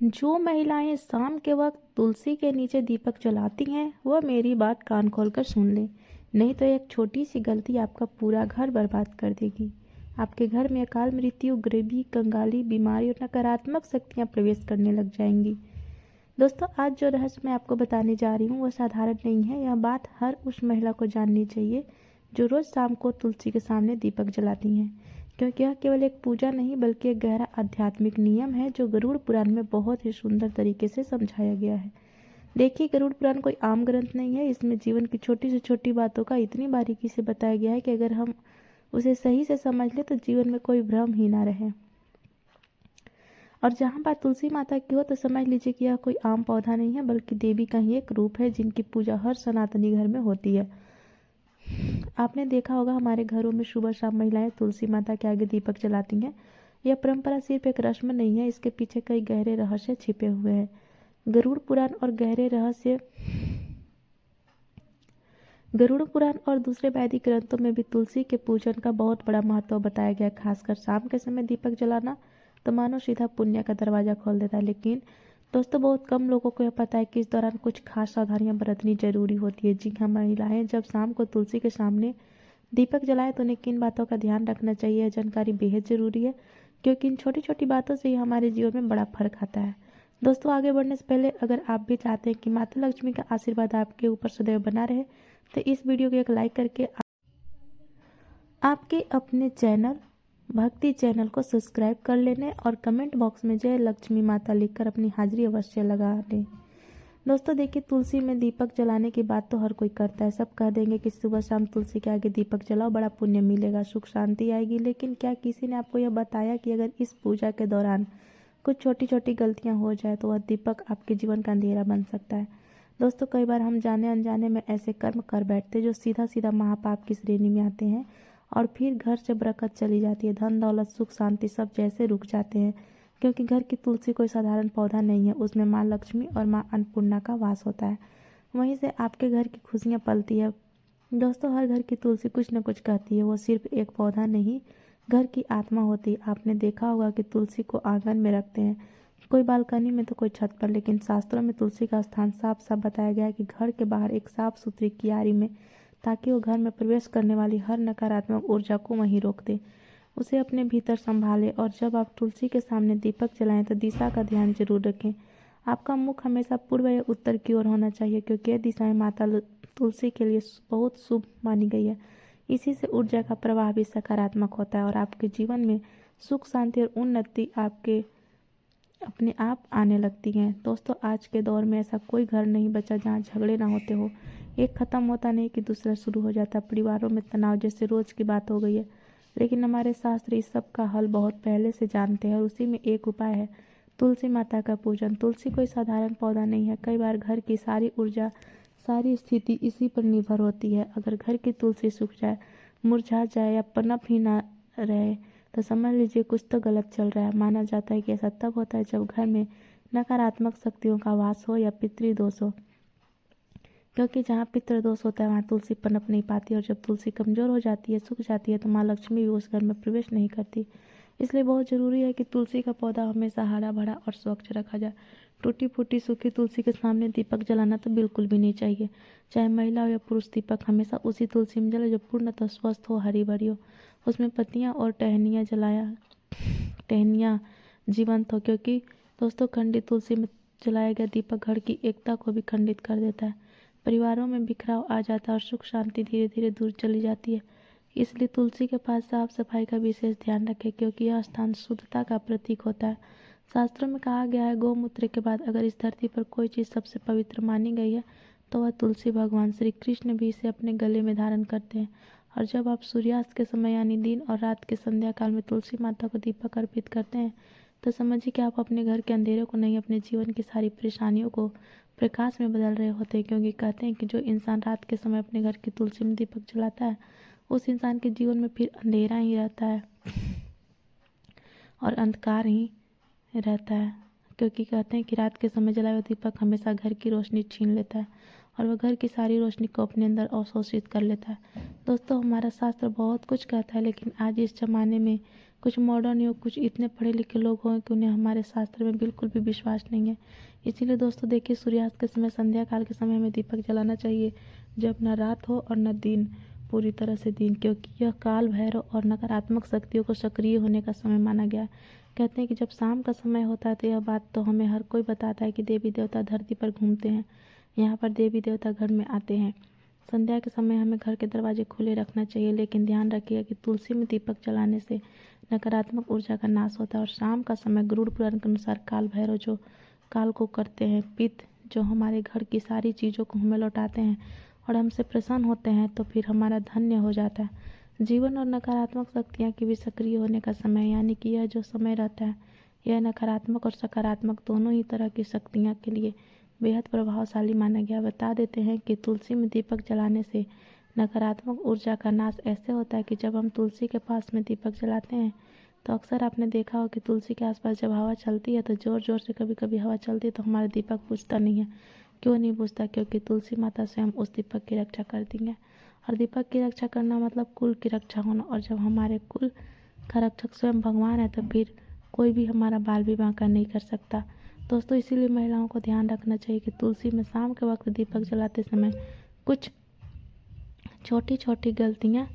जो महिलाएं शाम के वक्त तुलसी के नीचे दीपक जलाती हैं वह मेरी बात कान खोलकर सुन लें, नहीं तो एक छोटी सी गलती आपका पूरा घर बर्बाद कर देगी। आपके घर में अकाल मृत्यु, गरीबी, कंगाली, बीमारी और नकारात्मक शक्तियां प्रवेश करने लग जाएंगी। दोस्तों, आज जो रहस्य मैं आपको बताने जा रही हूँ वह साधारण नहीं है। यह बात हर उस महिला को जाननी चाहिए जो रोज शाम को तुलसी के सामने दीपक जलाती हैं, क्योंकि यह केवल एक पूजा नहीं बल्कि एक गहरा आध्यात्मिक नियम है जो गरुड़ पुराण में बहुत ही सुंदर तरीके से समझाया गया है। देखिए, गरुड़ पुराण कोई आम ग्रंथ नहीं है। इसमें जीवन की छोटी से छोटी बातों का इतनी बारीकी से बताया गया है कि अगर हम उसे सही से समझ ले तो जीवन में कोई भ्रम ही ना रहे। और जहाँ बात तुलसी माता की हो तो समझ लीजिए कि यह कोई आम पौधा नहीं है बल्कि देवी का ही एक रूप है जिनकी पूजा हर सनातनी घर में होती है। आपने देखा होगा हमारे घरों में सुबह शाम महिलाएं तुलसी माता के आगे दीपक जलाती हैं। यह परंपरा सिर्फ एक रस्म नहीं है, इसके पीछे कई गहरे रहस्य छिपे हुए हैं। गरुड़ पुराण और दूसरे वैदिक ग्रंथों में भी तुलसी के पूजन का बहुत बड़ा महत्व बताया गया है। खासकर शाम के समय दीपक जलाना तो मानो सीधा पुण्य का दरवाजा खोल देता है। लेकिन दोस्तों, बहुत कम लोगों को यह पता है कि इस दौरान कुछ खास सावधानियां बरतनी जरूरी होती है। जी हाँ, महिलाएं जब शाम को तुलसी के सामने दीपक जलाए तो उन्हें किन बातों का ध्यान रखना चाहिए, यह जानकारी बेहद जरूरी है, क्योंकि इन छोटी छोटी बातों से ही हमारे जीवन में बड़ा फर्क आता है। दोस्तों, आगे बढ़ने से पहले अगर आप भी चाहते हैं कि माता लक्ष्मी का आशीर्वाद आपके ऊपर सदैव बना रहे तो इस वीडियो को एक लाइक करके आपके अपने चैनल भक्ति चैनल को सब्सक्राइब कर लेने और कमेंट बॉक्स में जय लक्ष्मी माता लिखकर अपनी हाजिरी अवश्य लगा दें। दोस्तों देखिए, तुलसी में दीपक जलाने की बात तो हर कोई करता है। सब कह देंगे कि सुबह शाम तुलसी के आगे दीपक जलाओ, बड़ा पुण्य मिलेगा, सुख शांति आएगी। लेकिन क्या किसी ने आपको यह बताया कि अगर इस पूजा के दौरान कुछ छोटी छोटी गलतियां हो जाए तो वह दीपक आपके जीवन का अंधेरा बन सकता है। दोस्तों, कई बार हम जाने अनजाने में ऐसे कर्म कर बैठते जो सीधा सीधा महापाप की श्रेणी में आते हैं और फिर घर से बरकत चली जाती है। धन दौलत सुख शांति सब जैसे रुक जाते हैं, क्योंकि घर की तुलसी कोई साधारण पौधा नहीं है, उसमें माँ लक्ष्मी और माँ अन्नपूर्णा का वास होता है। वहीं से आपके घर की खुशियाँ पलती है। दोस्तों, हर घर की तुलसी कुछ न कुछ कहती है। वो सिर्फ एक पौधा नहीं, घर की आत्मा होती है। आपने देखा होगा कि तुलसी को आंगन में रखते हैं, कोई बालकनी में तो कोई छत पर, लेकिन शास्त्रों में तुलसी का स्थान साफ साफ बताया गया है कि घर के बाहर एक साफ सुथरी क्यारी में, ताकि वो घर में प्रवेश करने वाली हर नकारात्मक ऊर्जा को वहीं रोक दे, उसे अपने भीतर संभाले। और जब आप तुलसी के सामने दीपक जलाएं तो दिशा का ध्यान जरूर रखें। आपका मुख हमेशा पूर्व या उत्तर की ओर होना चाहिए, क्योंकि यह दिशाएं माता तुलसी के लिए बहुत शुभ मानी गई है। इसी से ऊर्जा का प्रवाह भी सकारात्मक होता है और आपके जीवन में सुख शांति और उन्नति आपके अपने आप आने लगती हैं। दोस्तों, आज के दौर में ऐसा कोई घर नहीं बचा जहाँ झगड़े ना होते हो। एक खत्म होता नहीं कि दूसरा शुरू हो जाता। परिवारों में तनाव जैसे रोज की बात हो गई है, लेकिन हमारे शास्त्र इस सब का हल बहुत पहले से जानते हैं और उसी में एक उपाय है, तुलसी माता का पूजन। तुलसी कोई साधारण पौधा नहीं है। कई बार घर की सारी ऊर्जा, सारी स्थिति इसी पर निर्भर होती है। अगर घर की तुलसी सूख जाए, मुरझा जाए या पनप ही ना रहे तो समझ लीजिए कुछ तो गलत चल रहा है। माना जाता है कि ऐसा तब होता है जब घर में नकारात्मक शक्तियों का वास हो या पितृदोष हो, क्योंकि जहाँ पितृदोष होता है वहाँ तुलसी पनप नहीं पाती और जब तुलसी कमजोर हो जाती है, सूख जाती है, तो माँ लक्ष्मी भी उस घर में प्रवेश नहीं करती। इसलिए बहुत जरूरी है कि तुलसी का पौधा हमेशा हरा भरा और स्वच्छ रखा जाए। टूटी फूटी सूखी तुलसी के सामने दीपक जलाना तो बिल्कुल भी नहीं चाहिए। चाहे महिला हो या पुरुष, दीपक हमेशा उसी तुलसी में जले जो पूर्णतः स्वस्थ हो, हरी भरी हो, उसमें पत्तियां और टहनियाँ जीवंत हो। क्योंकि दोस्तों, खंडित तुलसी में जलाया गया दीपक घर की एकता को भी खंडित कर देता है। परिवारों में बिखराव आ जाता है और सुख शांति धीरे धीरे दूर चली जाती है। इसलिए तुलसी के पास साफ सफाई का विशेष ध्यान रखें, क्योंकि यह स्थान शुद्धता का प्रतीक होता है। शास्त्रों में कहा गया है, गौमूत्र के बाद अगर इस धरती पर कोई चीज़ सबसे पवित्र मानी गई है तो वह तुलसी। भगवान श्री कृष्ण भी इसे अपने गले में धारण करते हैं। और जब आप सूर्यास्त के समय यानी दिन और रात के संध्या काल में तुलसी माता को दीपक अर्पित करते हैं तो समझिए कि आप अपने घर के अंधेरे को नहीं, अपने जीवन की सारी परेशानियों को प्रकाश में बदल रहे होते हैं। क्योंकि कहते हैं कि जो इंसान रात के समय अपने घर की तुलसी में दीपक जलाता है उस इंसान के जीवन में फिर अंधेरा ही रहता है और अंधकार ही रहता है। क्योंकि कहते हैं कि रात के समय जलाए हुए दीपक हमेशा घर की रोशनी छीन लेता है और वह घर की सारी रोशनी को अपने अंदर अवशोषित कर लेता है। दोस्तों, हमारा शास्त्र बहुत कुछ कहता है, लेकिन आज इस ज़माने में कुछ मॉडर्न युग, कुछ इतने पढ़े लिखे लोग हों कि उन्हें हमारे शास्त्र में बिल्कुल भी विश्वास नहीं है। इसीलिए दोस्तों देखिए, सूर्यास्त के समय, संध्या काल के समय हमें दीपक जलाना चाहिए, जब न रात हो और न दिन, पूरी तरह से दिन, क्योंकि यह काल भैरव और नकारात्मक शक्तियों को सक्रिय होने का समय माना गया है। कहते हैं कि जब शाम का समय होता है तो यह बात तो हमें हर कोई बताता है कि देवी देवता धरती पर घूमते हैं, यहाँ पर देवी देवता घर में आते हैं। संध्या के समय हमें घर के दरवाजे खुले रखना चाहिए, लेकिन ध्यान रखिएगा कि तुलसी में दीपक जलाने से नकारात्मक ऊर्जा का नाश होता है। और शाम का समय गरुड़ पुराण के अनुसार काल भैरव जो काल को करते हैं पित्त, जो हमारे घर की सारी चीज़ों को हमें लौटाते हैं और हमसे प्रसन्न होते हैं, तो फिर हमारा धन्य हो जाता है। जीवन और नकारात्मक शक्तियाँ की भी सक्रिय होने का समय, यानी कि यह जो समय रहता है, यह नकारात्मक और सकारात्मक दोनों ही तरह की शक्तियाँ के लिए बेहद प्रभावशाली माना गया। बता देते हैं कि तुलसी में दीपक जलाने से नकारात्मक ऊर्जा का नाश ऐसे होता है कि जब हम तुलसी के पास में दीपक जलाते हैं तो अक्सर आपने देखा हो कि तुलसी के आसपास जब हवा चलती है तो ज़ोर ज़ोर से कभी कभी हवा चलती है तो हमारा दीपक बुझता नहीं है। क्यों नहीं बुझता? क्योंकि तुलसी माता स्वयं उस दीपक की रक्षा करती हैं। और दीपक की रक्षा करना मतलब कुल की रक्षा होना, और जब हमारे कुल का रक्षक स्वयं भगवान है तो फिर कोई भी हमारा बाल भी बांका नहीं कर सकता। दोस्तों, इसीलिए महिलाओं को ध्यान रखना चाहिए कि तुलसी में शाम के वक्त दीपक जलाते समय कुछ छोटी छोटी गलतियाँ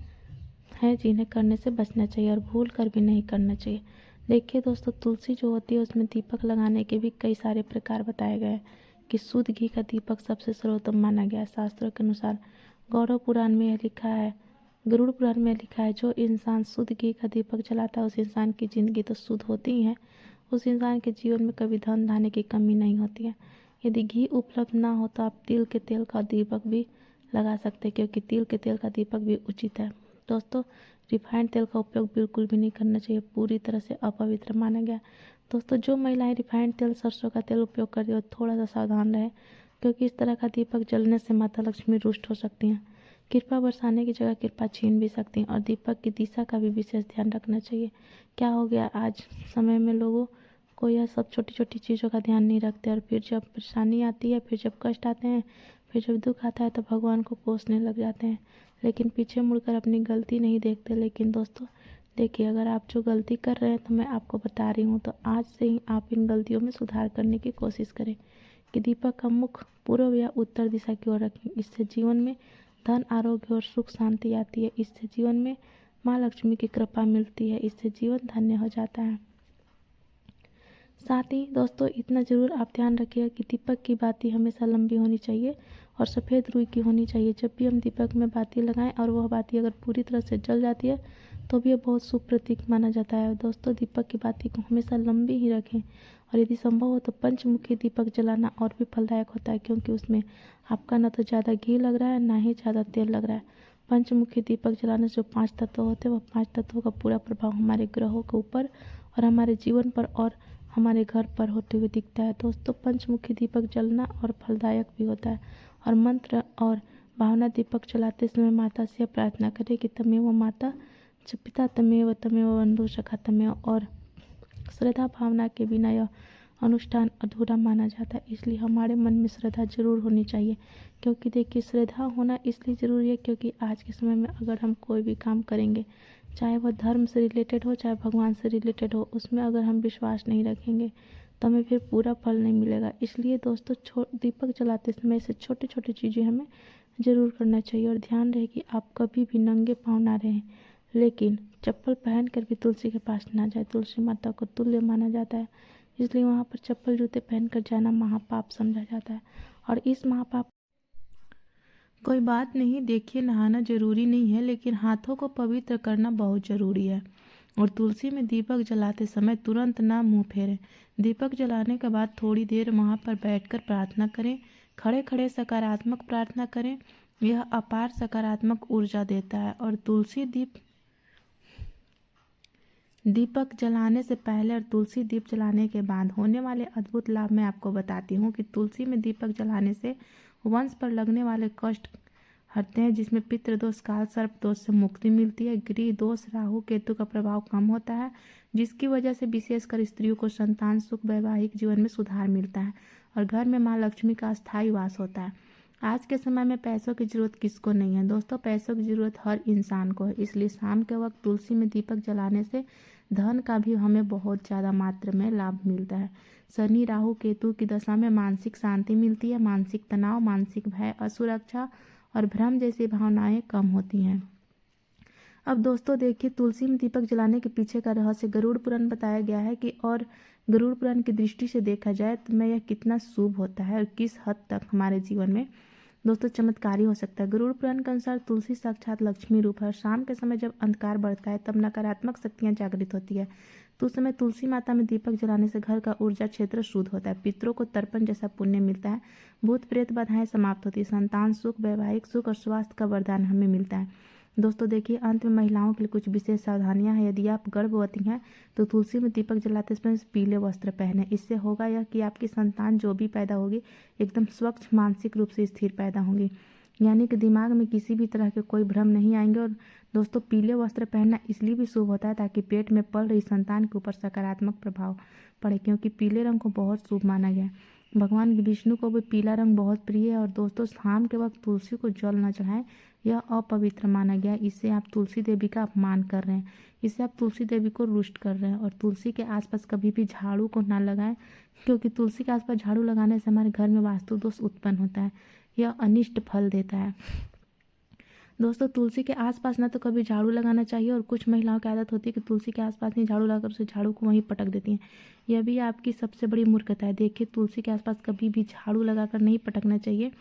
हैं जिन्हें करने से बचना चाहिए और भूल कर भी नहीं करना चाहिए। देखिए दोस्तों, तुलसी जो होती है उसमें दीपक लगाने के भी कई सारे प्रकार बताए गए हैं कि शुद्ध घी का दीपक सबसे सर्वोत्तम माना गया है। शास्त्रों के अनुसार गौरव पुराण में यह लिखा है, गरुड़ पुराण में लिखा है, जो इंसान शुद्ध घी का दीपक जलाता है उस इंसान की जिंदगी तो शुद्ध होती ही है, उस इंसान के जीवन में कभी धन धान्य की कमी नहीं होती है। यदि घी उपलब्ध ना हो तो आप तिल के तेल का दीपक भी लगा सकते हैं, क्योंकि तिल के तेल का दीपक भी उचित है। दोस्तों, रिफाइंड तेल का उपयोग बिल्कुल भी नहीं करना चाहिए, पूरी तरह से अपवित्र माना गया। दोस्तों, जो महिलाएं रिफाइंड तेल, सरसों का तेल उपयोग करती है थोड़ा सा सावधान रहे, क्योंकि इस तरह का दीपक जलने से माता लक्ष्मी रुष्ट हो सकती हैं, कृपा बरसाने की जगह कृपा छीन भी सकती हैं। और दीपक की दिशा का भी विशेष ध्यान रखना चाहिए। क्या हो गया, आज समय में लोगों को यह सब छोटी छोटी चीज़ों का ध्यान नहीं रखते, और फिर जब परेशानी आती है, फिर जब कष्ट आते हैं, फिर जब दुख आता है तो भगवान को कोसने लग जाते हैं, लेकिन पीछे मुड़कर अपनी गलती नहीं देखते। लेकिन दोस्तों देखिए, अगर आप जो गलती कर रहे हैं तो मैं आपको बता रही हूँ, तो आज से ही आप इन गलतियों में सुधार करने की कोशिश करें कि दीपक का मुख पूर्व या उत्तर दिशा की ओर रखें। इससे जीवन में धन, आरोग्य और सुख शांति आती है। इससे जीवन में माँ लक्ष्मी की कृपा मिलती है। इससे जीवन धन्य हो जाता है। साथ ही दोस्तों, इतना ज़रूर आप ध्यान रखिएगा कि दीपक की बाती हमेशा लंबी होनी चाहिए और सफ़ेद रुई की होनी चाहिए। जब भी हम दीपक में बाती लगाएं और वह बाती अगर पूरी तरह से जल जाती है तो भी यह बहुत शुभ प्रतीक माना जाता है। दोस्तों, दीपक की बाती को हमेशा लंबी ही रखें, और यदि संभव हो तो पंचमुखी दीपक जलाना और भी फलदायक होता है, क्योंकि उसमें आपका न तो ज़्यादा घी लग रहा है, ना ही ज़्यादा तेल लग रहा है। पंचमुखी दीपक जलाने से जो 5 तत्व होते हैं, वह 5 तत्वों का पूरा प्रभाव हमारे ग्रहों के ऊपर और हमारे जीवन पर और हमारे घर पर होते हुए दिखता है। दोस्तों, पंचमुखी दीपक जलना और फलदायक भी होता है। और मंत्र और भावना दीपक जलाते समय माता से प्रार्थना करें कि तमेव माता च पिता तमेव तमेव बंधु सखा तमेव। और श्रद्धा भावना के बिना यह अनुष्ठान अधूरा माना जाता है। इसलिए हमारे मन में श्रद्धा जरूर होनी चाहिए, क्योंकि देखिए, श्रद्धा होना इसलिए ज़रूरी है क्योंकि आज के समय में अगर हम कोई भी काम करेंगे, चाहे वह धर्म से रिलेटेड हो, चाहे भगवान से रिलेटेड हो, उसमें अगर हम विश्वास नहीं रखेंगे तो हमें फिर पूरा फल नहीं मिलेगा। इसलिए दोस्तों, दीपक जलाते समय से छोटी छोटी चीज़ें हमें ज़रूर करना चाहिए। और ध्यान रहे कि आप कभी भी नंगे पाँव ना रहें, लेकिन चप्पल पहन कर भी तुलसी के पास ना जाए। तुलसी माता को तुल्य माना जाता है, इसलिए वहाँ पर चप्पल जूते पहनकर जाना महापाप समझा जाता है। और इस महापाप कोई बात नहीं, देखिए, नहाना जरूरी नहीं है, लेकिन हाथों को पवित्र करना बहुत ज़रूरी है। और तुलसी में दीपक जलाते समय तुरंत ना मुंह फेरें। दीपक जलाने के बाद थोड़ी देर वहाँ पर बैठकर प्रार्थना करें। खड़े खड़े सकारात्मक प्रार्थना करें, यह अपार सकारात्मक ऊर्जा देता है। और तुलसी दीपक जलाने से पहले और तुलसी दीप जलाने के बाद होने वाले अद्भुत लाभ मैं आपको बताती हूँ कि तुलसी में दीपक जलाने से वंश पर लगने वाले कष्ट हटते हैं, जिसमें पितृदोष, काल सर्प दोष से मुक्ति मिलती है। गृह दोष, राहु केतु का प्रभाव कम होता है, जिसकी वजह से विशेषकर स्त्रियों को संतान सुख, वैवाहिक जीवन में सुधार मिलता है और घर में माँ लक्ष्मी का स्थायी वास होता है। आज के समय में पैसों की जरूरत किसको नहीं है दोस्तों, पैसों की जरूरत हर इंसान को है। इसलिए शाम के वक्त तुलसी में दीपक जलाने से धन का भी हमें बहुत ज़्यादा मात्रा में लाभ मिलता है। शनि राहु केतु की दशा में मानसिक शांति मिलती है, मानसिक तनाव, मानसिक भय, असुरक्षा और भ्रम जैसी भावनाएं कम होती हैं। अब दोस्तों देखिए, तुलसी में दीपक जलाने के पीछे का रहस्य गरुड़ पुराण बताया गया है कि और गरुड़ पुराण की दृष्टि से देखा जाए तो मैं यह कितना शुभ होता है और किस हद तक हमारे जीवन में दोस्तों चमत्कारी हो सकता है। गरुड़ पुराण के अनुसार तुलसी साक्षात लक्ष्मी रूप है। शाम के समय जब अंधकार बढ़ता है तब नकारात्मक शक्तियां जागृत होती है, तो उस समय तुलसी माता में दीपक जलाने से घर का ऊर्जा क्षेत्र शुद्ध होता है, पितरों को तर्पण जैसा पुण्य मिलता है, भूत प्रेत बाधाएं समाप्त होती है, संतान सुख, वैवाहिक सुख और स्वास्थ्य का वरदान हमें मिलता है। दोस्तों देखिए, अंत में महिलाओं के लिए कुछ विशेष सावधानियां हैं। यदि आप गर्भवती हैं तो तुलसी में दीपक जलाते समय पीले वस्त्र पहने। इससे होगा यह कि आपकी संतान जो भी पैदा होगी एकदम स्वच्छ, मानसिक रूप से स्थिर पैदा होंगी, यानी कि दिमाग में किसी भी तरह के कोई भ्रम नहीं आएंगे। और दोस्तों पीले वस्त्र पहनना इसलिए भी शुभ होता है ताकि पेट में पल रही संतान के ऊपर सकारात्मक प्रभाव पड़े, क्योंकि पीले रंग को बहुत शुभ माना गया है। भगवान विष्णु को भी पीला रंग बहुत प्रिय है। और दोस्तों शाम के वक्त तुलसी को जल न चढ़ाएं, यह अपवित्र माना गया। इससे आप तुलसी देवी का अपमान कर रहे हैं, इससे आप तुलसी देवी को रुष्ट कर रहे हैं। और तुलसी के आसपास कभी भी झाड़ू को ना लगाएं, क्योंकि तुलसी के आसपास झाड़ू लगाने से हमारे घर में वास्तु दोष उत्पन्न होता है, यह अनिष्ट फल देता है। दोस्तों तुलसी के आसपास ना तो कभी झाड़ू लगाना चाहिए, और कुछ महिलाओं की आदत होती है कि तुलसी के आसपास नहीं झाड़ू लगाकर उसे झाड़ू को वहीं पटक देती हैं। यह भी आपकी सबसे बड़ी मूर्खता है। देखिए, तुलसी के आसपास कभी भी झाड़ू लगाकर नहीं पटकना चाहिए,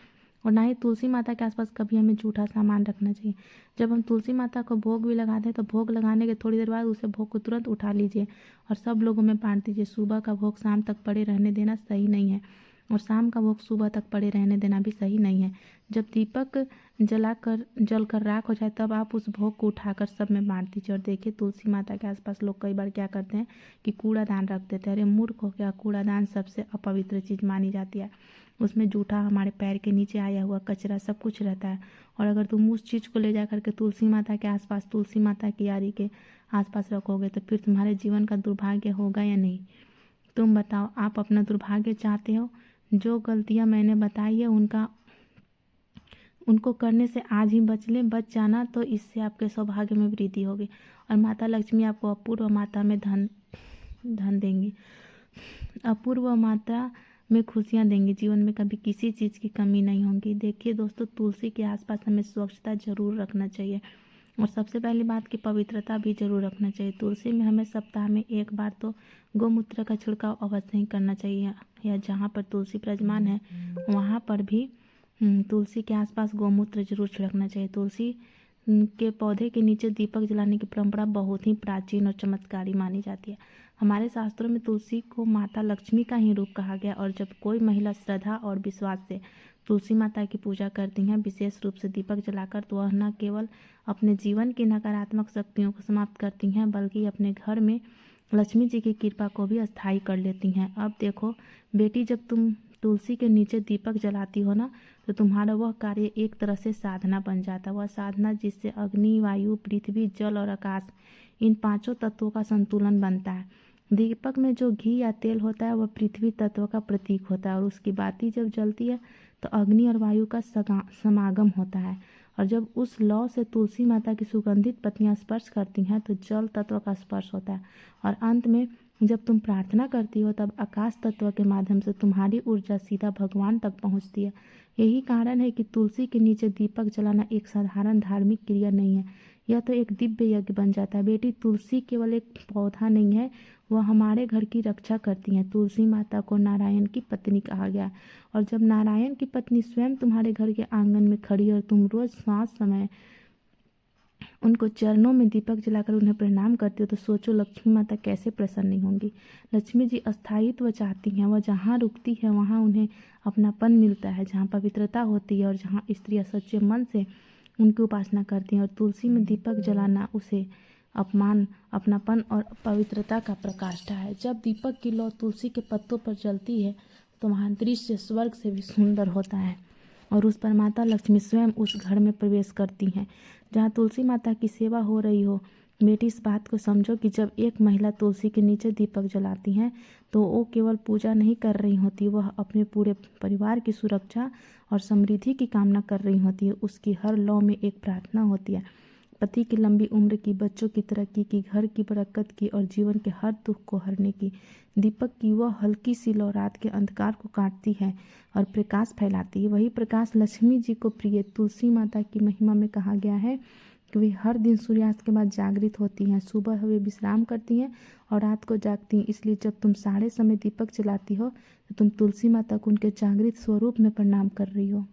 और ना ही तुलसी माता के आसपास कभी हमें जूठा सामान रखना चाहिए। जब हम तुलसी माता को भोग भी लगाते हैं तो भोग लगाने के थोड़ी देर बाद उसे भोग को तुरंत उठा लीजिए और सब लोगों में बांट दीजिए। सुबह का भोग शाम तक पड़े रहने देना सही नहीं है, और शाम का भोग सुबह तक पड़े रहने देना भी सही नहीं है। जब दीपक जलकर राख हो जाए तब आप उस भोग को उठाकर सब में बांट दीजिए। और देखिए, तुलसी माता के आसपास लोग कई बार क्या करते हैं कि कूड़ादान रख देते हैं। अरे मूर्ख हो क्या, कूड़ादान सबसे अपवित्र चीज़ मानी जाती है। उसमें जूठा, हमारे पैर के नीचे आया हुआ कचरा सब कुछ रहता है। और अगर तुम उस चीज़ को ले जा करके तुलसी माता के आसपास, तुलसी माता की यारी के आसपास रखोगे तो फिर तुम्हारे जीवन का दुर्भाग्य होगा या नहीं? तुम बताओ, आप अपना दुर्भाग्य चाहते हो? जो गलतियां मैंने बताई है उनको करने से आज ही बच जाना, तो इससे आपके सौभाग्य में वृद्धि होगी और माता लक्ष्मी आपको अपूर्व मात्रा में धन देंगी, अपूर्व मात्रा में खुशियां देंगी। जीवन में कभी किसी चीज़ की कमी नहीं होगी। देखिए दोस्तों, तुलसी के आसपास हमें स्वच्छता जरूर रखना चाहिए, और सबसे पहली बात की पवित्रता भी जरूर रखना चाहिए। तुलसी में हमें सप्ताह में एक बार तो गौमूत्र का छिड़काव अवश्य ही करना चाहिए, या जहाँ पर तुलसी विराजमान है वहाँ पर भी तुलसी के आसपास गौमूत्र जरूर छिड़कना चाहिए। तुलसी के पौधे के नीचे दीपक जलाने की परंपरा बहुत ही प्राचीन और चमत्कारी मानी जाती है। हमारे शास्त्रों में तुलसी को माता लक्ष्मी का ही रूप कहा गया, और जब कोई महिला श्रद्धा और विश्वास से तुलसी माता की पूजा करती हैं, विशेष रूप से दीपक जलाकर, तो वह न केवल अपने जीवन की नकारात्मक शक्तियों को समाप्त करती हैं बल्कि अपने घर में लक्ष्मी जी की कृपा को भी स्थायी कर लेती हैं। अब देखो बेटी, जब तुम तुलसी के नीचे दीपक जलाती हो ना, तो तुम्हारा वह कार्य एक तरह से साधना बन जाता है। वह साधना जिससे अग्नि, वायु, पृथ्वी, जल और आकाश, इन पांचों तत्वों का संतुलन बनता है। दीपक में जो घी या तेल होता है वह पृथ्वी तत्व का प्रतीक होता है, और उसकी बाती जब जलती है तो अग्नि और वायु का समागम होता है। और जब उस लौ से तुलसी माता की सुगंधित पत्तियां स्पर्श करती हैं तो जल तत्व का स्पर्श होता है। और अंत में जब तुम प्रार्थना करती हो तब आकाश तत्व के माध्यम से तुम्हारी ऊर्जा सीधा भगवान तक पहुंचती है। यही कारण है कि तुलसी के नीचे दीपक जलाना एक साधारण धार्मिक क्रिया नहीं है, यह तो एक दिव्य यज्ञ बन जाता है। बेटी, तुलसी केवल एक पौधा नहीं है, वह हमारे घर की रक्षा करती हैं। तुलसी माता को नारायण की पत्नी कहा गया, और जब नारायण की पत्नी स्वयं तुम्हारे घर के आंगन में खड़ी और तुम रोज सांस समय उनको चरणों में दीपक जलाकर उन्हें प्रणाम करती हो, तो सोचो लक्ष्मी माता कैसे प्रसन्न नहीं होंगी। लक्ष्मी जी अस्थायित्व चाहती हैं, वह जहाँ रुकती है वहाँ उन्हें अपनापन मिलता है, जहाँ पवित्रता होती है और जहाँ स्त्रियाँ सच्चे मन से उनकी उपासना करती हैं। और तुलसी में दीपक जलाना उसे अपनापन और पवित्रता का प्रकाष्ठा है। जब दीपक की लौ तुलसी के पत्तों पर जलती है तो वहाँ दृश्य स्वर्ग से भी सुंदर होता है, और उस पर माता लक्ष्मी स्वयं उस घर में प्रवेश करती हैं। जहाँ तुलसी माता की सेवा हो रही हो बेटी, इस बात को समझो कि जब एक महिला तुलसी के नीचे दीपक जलाती हैं तो वो केवल पूजा नहीं कर रही होती, वह अपने पूरे परिवार की सुरक्षा और समृद्धि की कामना कर रही होती है। उसकी हर लौ में एक प्रार्थना होती है, पति की लंबी उम्र की, बच्चों की तरक्की की, घर की बरकत की और जीवन के हर दुख को हरने की। दीपक की वह हल्की सी लौ रात के अंधकार को काटती है और प्रकाश फैलाती है। वही प्रकाश लक्ष्मी जी को प्रिय। तुलसी माता की महिमा में कहा गया है कि वे हर दिन सूर्यास्त के बाद जागृत होती हैं। सुबह वे विश्राम करती हैं और रात को जागती हैं। इसलिए जब तुम सारे समय दीपक जलाती हो तो तुम तुलसी माता को उनके जागृत स्वरूप में प्रणाम कर रही हो।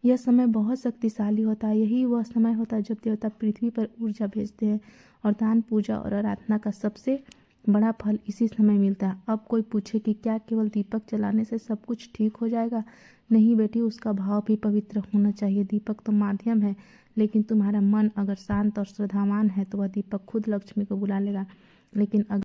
यह समय बहुत शक्तिशाली होता है। यही वह समय होता है जब देवता पृथ्वी पर ऊर्जा भेजते हैं और दान, पूजा और आराधना का सबसे बड़ा फल इसी समय मिलता है। अब कोई पूछे कि क्या केवल दीपक जलाने से सब कुछ ठीक हो जाएगा? नहीं बेटी, उसका भाव भी पवित्र होना चाहिए। दीपक तो माध्यम है, लेकिन तुम्हारा मन अगर शांत और श्रद्धावान है तो वह दीपक खुद लक्ष्मी को बुला लेगा। लेकिन अगर